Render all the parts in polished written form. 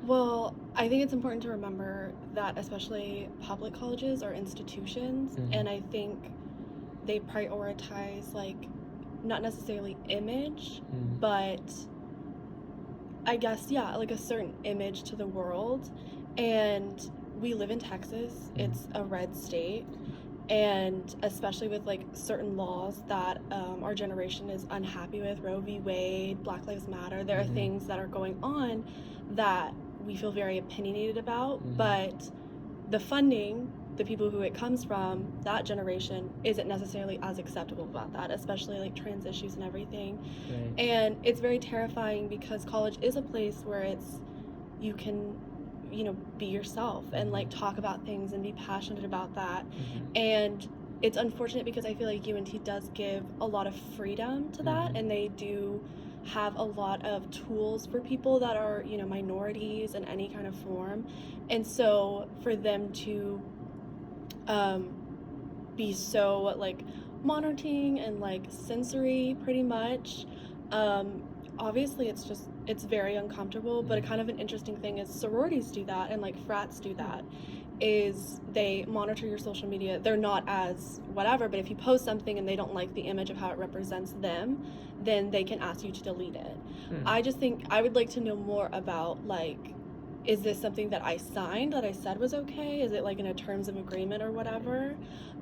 Well, I think it's important to remember that especially public colleges are institutions, Mhm. and I think they prioritize, like, not necessarily image, Mm. but I guess, yeah, like a certain image to the world. And we live in Texas, Mm. it's a red state. And especially with like certain laws that our generation is unhappy with, Roe v. Wade, Black Lives Matter, there are Mhm. things that are going on that we feel very opinionated about, Mhm. but the funding, the people who it comes from, that generation, isn't necessarily as acceptable about that, especially like trans issues and everything. Right. And it's very terrifying because college is a place where it's you can be yourself and like Mhm. talk about things and be passionate about that. Mhm. And it's unfortunate because I feel like UNT does give a lot of freedom to that, Mhm. and they do have a lot of tools for people that are minorities in any kind of form. And so for them to um be so like monitoring and like sensory pretty much, um obviously it's very uncomfortable. But a Mhm. kind of an interesting thing is sororities do that, and like frats do that, is they monitor your social media. They're not as whatever, but if you post something and they don't like the image of how it represents them, then they can ask you to delete it. Hmm. I just think I would like to know more about, like, is this something that I signed that I said was okay? Is it like in a terms of agreement or Right. whatever?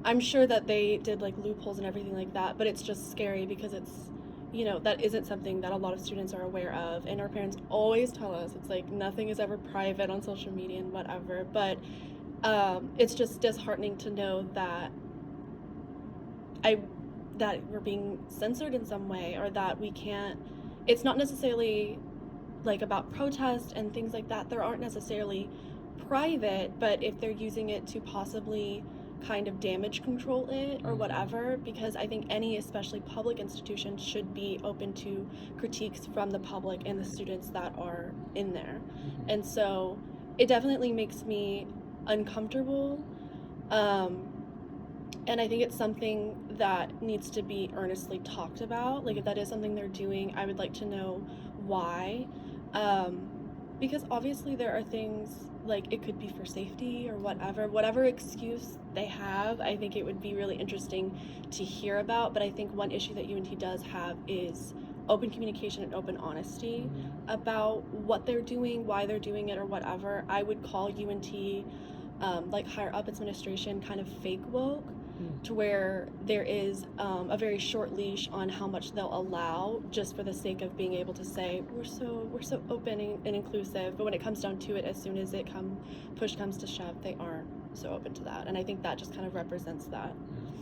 I'm sure that they did like loopholes and everything like that, but it's just scary because it's, that isn't something that a lot of students are aware of. And our parents always tell us it's like nothing is ever private on social media and whatever. But it's just disheartening to know I that we're being censored in some way, or that we can't. It's not necessarily like about protest and things like that. There aren't necessarily private, but if they're using it to possibly kind of damage control it or Mhm. whatever, because I think any, especially public institution, should be open to critiques from the public and the Right. students that are in there. Mhm. And so it definitely makes me uncomfortable. Um, and I think it's something that needs to be earnestly talked about. Like, if that Mhm. is something they're doing, I would like to know why. Um, because obviously there are things like it could be for safety or whatever excuse they have. I think it would be really interesting to hear about. But I think one issue that UNT does have is open communication and open honesty Mhm. about what they're doing, why they're doing it, or whatever. I would call UNT, like higher up administration, kind of fake woke, Hmm. to where there is a very short leash on how much they'll allow, just for the sake of being able to say we're so open and inclusive. But when it comes down to it, as soon as push comes to shove, they aren't so open to that. And I think that just kind of represents that.